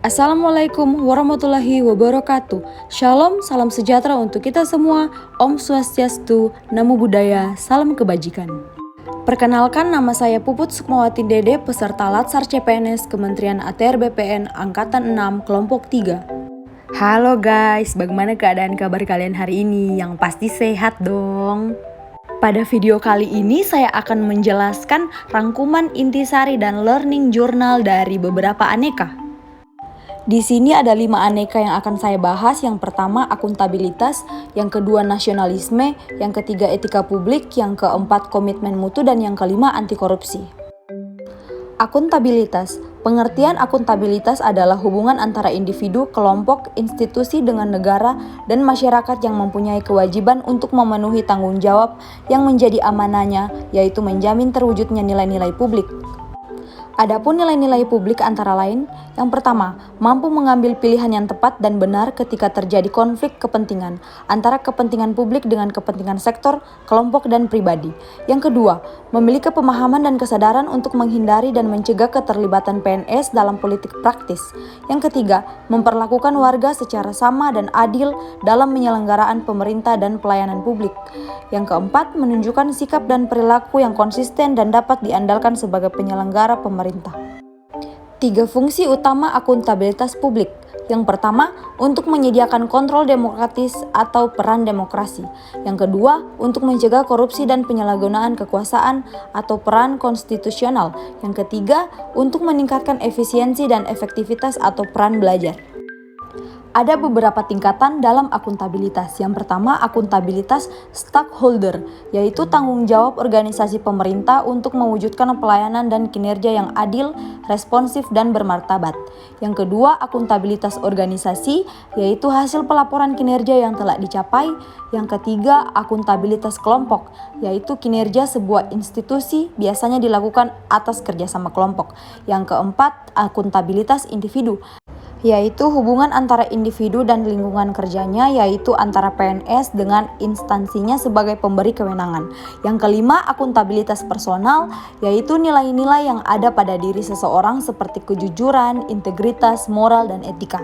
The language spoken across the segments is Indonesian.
Assalamualaikum warahmatullahi wabarakatuh. Shalom, salam sejahtera untuk kita semua. Om Swastiastu, Namo Buddhaya, salam kebajikan. Perkenalkan, nama saya Puput Sukmawati Dede, peserta Latsar CPNS Kementerian ATR BPN Angkatan 6 Kelompok 3. Halo guys, bagaimana keadaan kabar kalian hari ini? Yang pasti sehat dong. Pada video kali ini saya akan menjelaskan rangkuman intisari dan learning journal dari beberapa aneka. Di sini ada 5 aneka yang akan saya bahas. Yang pertama akuntabilitas, yang kedua nasionalisme, yang ketiga etika publik, yang keempat komitmen mutu, dan yang kelima anti korupsi. Akuntabilitas. Pengertian akuntabilitas adalah hubungan antara individu, kelompok, institusi dengan negara dan masyarakat yang mempunyai kewajiban untuk memenuhi tanggung jawab yang menjadi amanahnya, yaitu menjamin terwujudnya nilai-nilai publik. Adapun nilai-nilai publik antara lain, yang pertama, mampu mengambil pilihan yang tepat dan benar ketika terjadi konflik kepentingan antara kepentingan publik dengan kepentingan sektor, kelompok, dan pribadi. Yang kedua, memiliki pemahaman dan kesadaran untuk menghindari dan mencegah keterlibatan PNS dalam politik praktis. Yang ketiga, memperlakukan warga secara sama dan adil dalam penyelenggaraan pemerintah dan pelayanan publik. Yang keempat, menunjukkan sikap dan perilaku yang konsisten dan dapat diandalkan sebagai penyelenggara pemerintah. 3 fungsi utama akuntabilitas publik. Yang pertama, untuk menyediakan kontrol demokratis atau peran demokrasi. Yang kedua, untuk mencegah korupsi dan penyalahgunaan kekuasaan atau peran konstitusional. Yang ketiga, untuk meningkatkan efisiensi dan efektivitas atau peran belajar. Ada beberapa tingkatan dalam akuntabilitas. Yang pertama, akuntabilitas stakeholder, yaitu tanggung jawab organisasi pemerintah untuk mewujudkan pelayanan dan kinerja yang adil, responsif, dan bermartabat. Yang kedua, akuntabilitas organisasi, yaitu hasil pelaporan kinerja yang telah dicapai. Yang ketiga, akuntabilitas kelompok, yaitu kinerja sebuah institusi biasanya dilakukan atas kerjasama kelompok. Yang keempat, akuntabilitas individu, yaitu hubungan antara individu dan lingkungan kerjanya, yaitu antara PNS dengan instansinya sebagai pemberi kewenangan. Yang kelima, akuntabilitas personal, yaitu nilai-nilai yang ada pada diri seseorang seperti kejujuran, integritas, moral, dan etika.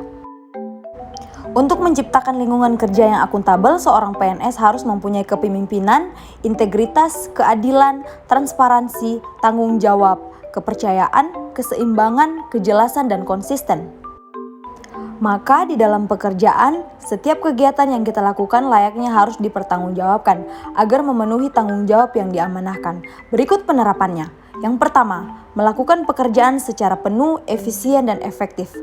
Untuk menciptakan lingkungan kerja yang akuntabel, seorang PNS harus mempunyai kepemimpinan, integritas, keadilan, transparansi, tanggung jawab, kepercayaan, keseimbangan, kejelasan, dan konsisten. Maka di dalam pekerjaan, setiap kegiatan yang kita lakukan layaknya harus dipertanggungjawabkan agar memenuhi tanggung jawab yang diamanahkan. Berikut penerapannya. Yang pertama, melakukan pekerjaan secara penuh, efisien, dan efektif.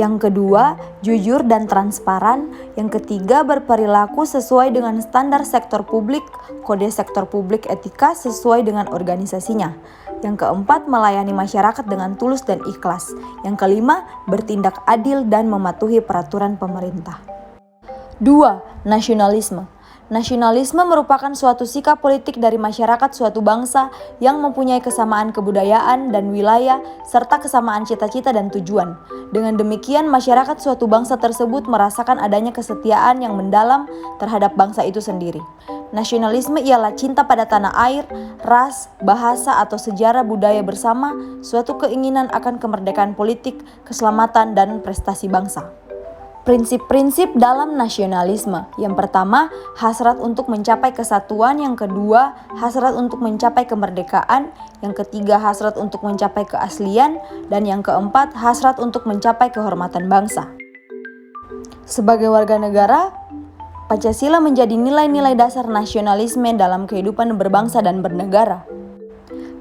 Yang kedua, jujur dan transparan. Yang ketiga, berperilaku sesuai dengan standar sektor publik, kode sektor publik etika sesuai dengan organisasinya. Yang keempat, melayani masyarakat dengan tulus dan ikhlas. Yang kelima, bertindak adil dan mematuhi peraturan pemerintah. 2. Nasionalisme. Nasionalisme merupakan suatu sikap politik dari masyarakat suatu bangsa yang mempunyai kesamaan kebudayaan dan wilayah serta kesamaan cita-cita dan tujuan. Dengan demikian, masyarakat suatu bangsa tersebut merasakan adanya kesetiaan yang mendalam terhadap bangsa itu sendiri. Nasionalisme ialah cinta pada tanah air, ras, bahasa atau sejarah budaya bersama, suatu keinginan akan kemerdekaan politik, keselamatan, dan prestasi bangsa. Prinsip-prinsip dalam nasionalisme. Yang pertama, hasrat untuk mencapai kesatuan. Yang kedua, hasrat untuk mencapai kemerdekaan. Yang ketiga, hasrat untuk mencapai keaslian. Dan yang keempat, hasrat untuk mencapai kehormatan bangsa. Sebagai warga negara, Pancasila menjadi nilai-nilai dasar nasionalisme dalam kehidupan berbangsa dan bernegara.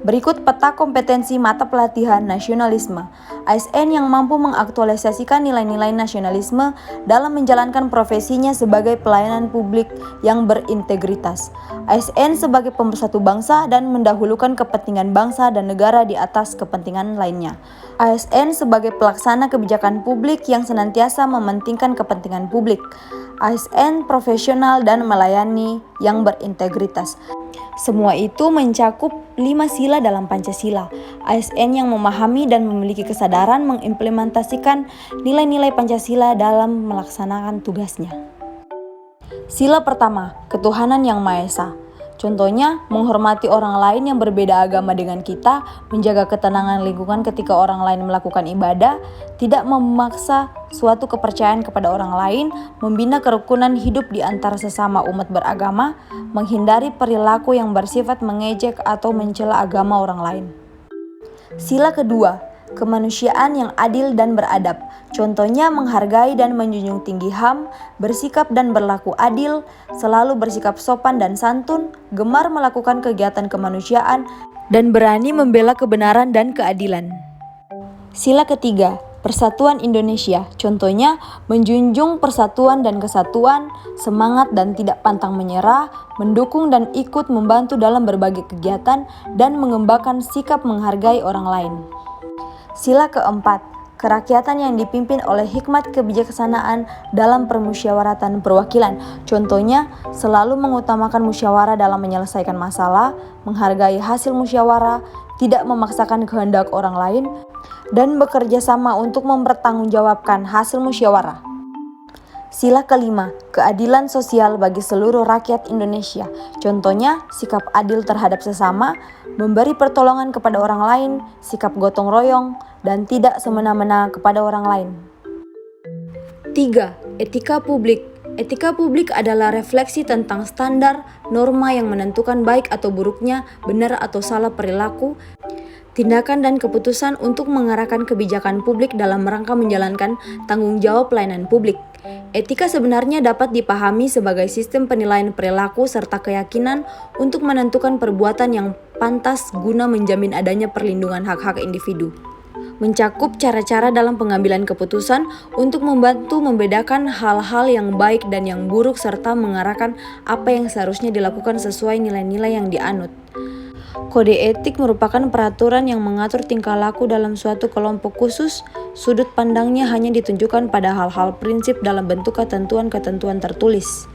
Berikut peta kompetensi mata pelatihan nasionalisme. ASN yang mampu mengaktualisasikan nilai-nilai nasionalisme dalam menjalankan profesinya sebagai pelayanan publik yang berintegritas. ASN sebagai pemersatu bangsa dan mendahulukan kepentingan bangsa dan negara di atas kepentingan lainnya. ASN sebagai pelaksana kebijakan publik yang senantiasa mementingkan kepentingan publik. ASN profesional dan melayani yang berintegritas. Semua itu mencakup 5 sila dalam Pancasila. ASN yang memahami dan memiliki kesadaran mengimplementasikan nilai-nilai Pancasila dalam melaksanakan tugasnya. Sila pertama, ketuhanan yang Maha Esa. Contohnya, menghormati orang lain yang berbeda agama dengan kita, menjaga ketenangan lingkungan ketika orang lain melakukan ibadah, tidak memaksa suatu kepercayaan kepada orang lain, membina kerukunan hidup di antara sesama umat beragama, menghindari perilaku yang bersifat mengejek atau mencela agama orang lain. Sila kedua, kemanusiaan yang adil dan beradab. Contohnya menghargai dan menjunjung tinggi HAM, bersikap dan berlaku adil, selalu bersikap sopan dan santun, gemar melakukan kegiatan kemanusiaan, dan berani membela kebenaran dan keadilan. Sila ketiga, persatuan Indonesia. Contohnya menjunjung persatuan dan kesatuan, semangat dan tidak pantang menyerah, mendukung dan ikut membantu dalam berbagai kegiatan, dan mengembangkan sikap menghargai orang lain. Sila keempat, kerakyatan yang dipimpin oleh hikmat kebijaksanaan dalam permusyawaratan perwakilan. Contohnya, selalu mengutamakan musyawarah dalam menyelesaikan masalah, menghargai hasil musyawarah, tidak memaksakan kehendak orang lain, dan bekerja sama untuk mempertanggungjawabkan hasil musyawarah. Sila kelima, keadilan sosial bagi seluruh rakyat Indonesia. Contohnya, sikap adil terhadap sesama, memberi pertolongan kepada orang lain, sikap gotong royong, dan tidak semena-mena kepada orang lain. 3. Etika publik. Etika publik adalah refleksi tentang standar, norma yang menentukan baik atau buruknya, benar atau salah perilaku, tindakan dan keputusan untuk mengarahkan kebijakan publik dalam rangka menjalankan tanggung jawab pelayanan publik. Etika sebenarnya dapat dipahami sebagai sistem penilaian perilaku serta keyakinan untuk menentukan perbuatan yang pantas guna menjamin adanya perlindungan hak-hak individu. Mencakup cara-cara dalam pengambilan keputusan untuk membantu membedakan hal-hal yang baik dan yang buruk serta mengarahkan apa yang seharusnya dilakukan sesuai nilai-nilai yang dianut. Kode etik merupakan peraturan yang mengatur tingkah laku dalam suatu kelompok khusus. Sudut pandangnya hanya ditunjukkan pada hal-hal prinsip dalam bentuk ketentuan-ketentuan tertulis.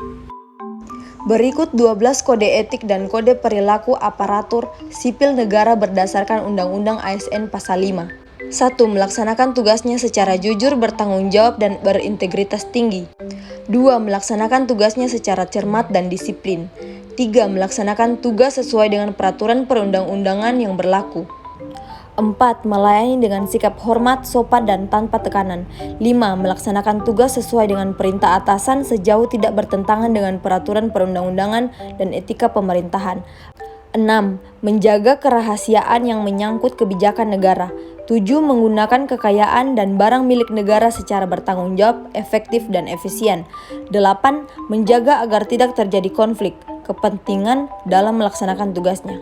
Berikut 12 kode etik dan kode perilaku aparatur sipil negara berdasarkan Undang-Undang ASN Pasal 5. 1. Melaksanakan tugasnya secara jujur, bertanggung jawab, dan berintegritas tinggi. 2. Melaksanakan tugasnya secara cermat dan disiplin. 3. Melaksanakan tugas sesuai dengan peraturan perundang-undangan yang berlaku. 4. Melayani dengan sikap hormat, sopan, dan tanpa tekanan. 5. Melaksanakan tugas sesuai dengan perintah atasan sejauh tidak bertentangan dengan peraturan perundang-undangan dan etika pemerintahan. 6. Menjaga kerahasiaan yang menyangkut kebijakan negara. 7. Menggunakan kekayaan dan barang milik negara secara bertanggung jawab, efektif, dan efisien. 8. Menjaga agar tidak terjadi konflik kepentingan dalam melaksanakan tugasnya.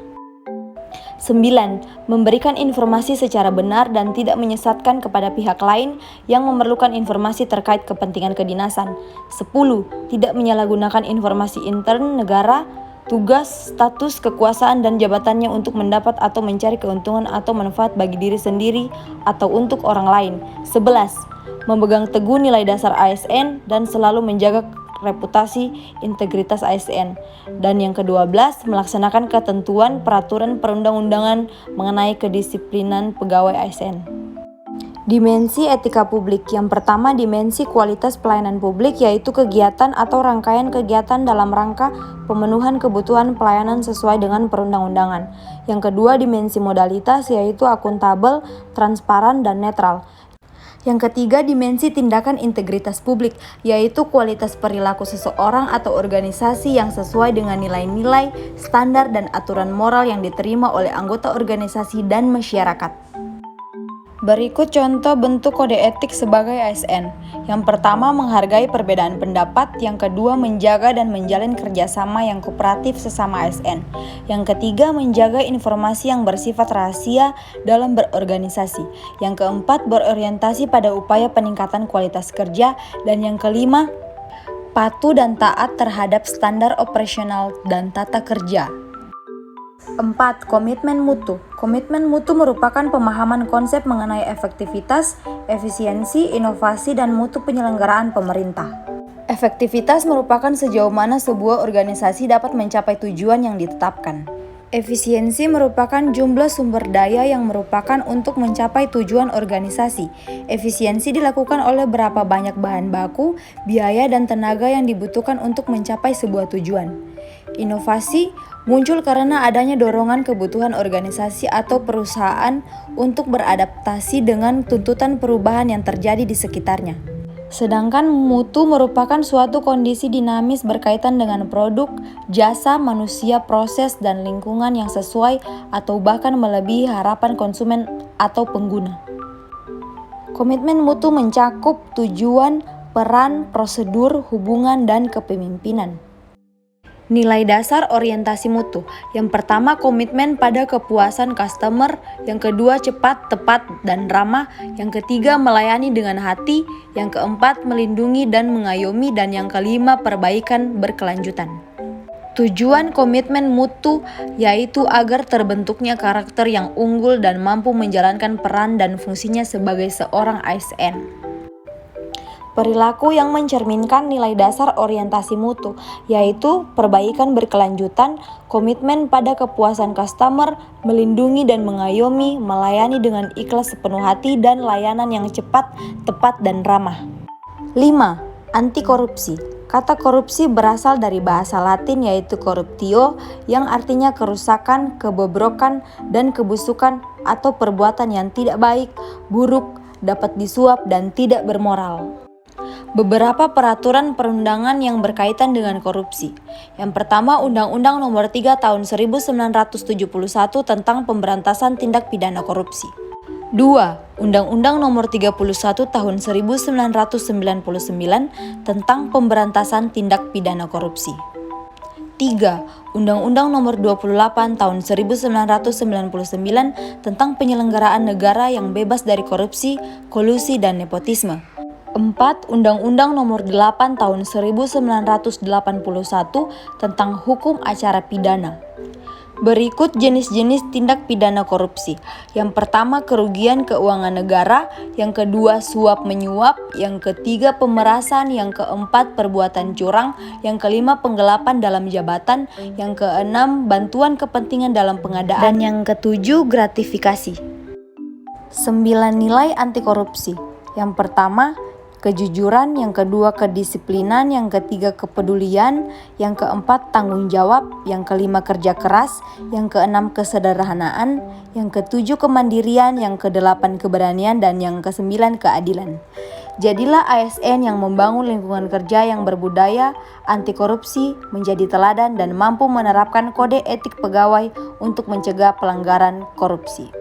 9. Memberikan informasi secara benar dan tidak menyesatkan kepada pihak lain yang memerlukan informasi terkait kepentingan kedinasan. 10. Tidak menyalahgunakan informasi intern negara, tugas, status, kekuasaan, dan jabatannya untuk mendapat atau mencari keuntungan atau manfaat bagi diri sendiri atau untuk orang lain. 11. Memegang teguh nilai dasar ASN dan selalu menjaga reputasi integritas ASN. Dan yang ke-12, melaksanakan ketentuan peraturan perundang-undangan mengenai kedisiplinan pegawai ASN. Dimensi etika publik. Yang pertama, dimensi kualitas pelayanan publik, yaitu kegiatan atau rangkaian kegiatan dalam rangka pemenuhan kebutuhan pelayanan sesuai dengan perundang-undangan. Yang kedua, dimensi modalitas, yaitu akuntabel, transparan, dan netral. Yang ketiga, dimensi tindakan integritas publik, yaitu kualitas perilaku seseorang atau organisasi yang sesuai dengan nilai-nilai, standar, dan aturan moral yang diterima oleh anggota organisasi dan masyarakat. Berikut contoh bentuk kode etik sebagai ASN. Yang pertama, menghargai perbedaan pendapat. Yang kedua, menjaga dan menjalin kerjasama yang kooperatif sesama ASN. Yang ketiga, menjaga informasi yang bersifat rahasia dalam berorganisasi. Yang keempat, berorientasi pada upaya peningkatan kualitas kerja. Dan yang kelima, patuh dan taat terhadap standar operasional dan tata kerja. 4. Komitmen mutu. Komitmen mutu merupakan pemahaman konsep mengenai efektivitas, efisiensi, inovasi, dan mutu penyelenggaraan pemerintah. Efektivitas merupakan sejauh mana sebuah organisasi dapat mencapai tujuan yang ditetapkan. Efisiensi merupakan jumlah sumber daya yang merupakan untuk mencapai tujuan organisasi. Efisiensi dilakukan oleh berapa banyak bahan baku, biaya, dan tenaga yang dibutuhkan untuk mencapai sebuah tujuan. Inovasi muncul karena adanya dorongan kebutuhan organisasi atau perusahaan untuk beradaptasi dengan tuntutan perubahan yang terjadi di sekitarnya. Sedangkan mutu merupakan suatu kondisi dinamis berkaitan dengan produk, jasa, manusia, proses, dan lingkungan yang sesuai atau bahkan melebihi harapan konsumen atau pengguna. Komitmen mutu mencakup tujuan, peran, prosedur, hubungan, dan kepemimpinan. Nilai dasar orientasi mutu. Yang pertama, komitmen pada kepuasan customer. Yang kedua, cepat, tepat, dan ramah. Yang ketiga, melayani dengan hati. Yang keempat, melindungi dan mengayomi. Dan yang kelima, perbaikan berkelanjutan. Tujuan komitmen mutu yaitu agar terbentuknya karakter yang unggul dan mampu menjalankan peran dan fungsinya sebagai seorang ASN. Perilaku yang mencerminkan nilai dasar orientasi mutu, yaitu perbaikan berkelanjutan, komitmen pada kepuasan customer, melindungi dan mengayomi, melayani dengan ikhlas sepenuh hati, dan layanan yang cepat, tepat, dan ramah. 5. Anti korupsi. Kata korupsi berasal dari bahasa Latin yaitu corruptio, yang artinya kerusakan, kebobrokan, dan kebusukan atau perbuatan yang tidak baik, buruk, dapat disuap, dan tidak bermoral. Beberapa peraturan perundangan yang berkaitan dengan korupsi. Yang pertama, Undang-Undang Nomor 3 Tahun 1971 tentang Pemberantasan Tindak Pidana Korupsi. 2. Undang-Undang Nomor 31 Tahun 1999 tentang Pemberantasan Tindak Pidana Korupsi. 3. Undang-Undang Nomor 28 Tahun 1999 tentang Penyelenggaraan Negara yang Bebas dari Korupsi, Kolusi, dan Nepotisme. 4. Undang-Undang Nomor 8 Tahun 1981 tentang Hukum Acara Pidana. Berikut jenis-jenis tindak pidana korupsi. Yang pertama, kerugian keuangan negara. Yang kedua, suap menyuap. Yang ketiga, pemerasan. Yang keempat, perbuatan curang. Yang kelima, penggelapan dalam jabatan. Yang keenam, bantuan kepentingan dalam pengadaan. Dan yang ketujuh, gratifikasi. 9 nilai anti korupsi. Yang pertama, kejujuran, yang kedua kedisiplinan, yang ketiga kepedulian, yang keempat tanggung jawab, yang kelima kerja keras, yang keenam kesederhanaan, yang ketujuh kemandirian, yang kedelapan keberanian, dan yang kesembilan keadilan. Jadilah ASN yang membangun lingkungan kerja yang berbudaya, anti korupsi, menjadi teladan, dan mampu menerapkan kode etik pegawai untuk mencegah pelanggaran korupsi.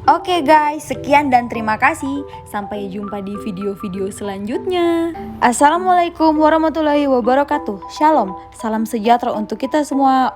Oke guys, sekian dan terima kasih. Sampai jumpa di video-video selanjutnya. Assalamualaikum warahmatullahi wabarakatuh. Shalom, salam sejahtera untuk kita semua.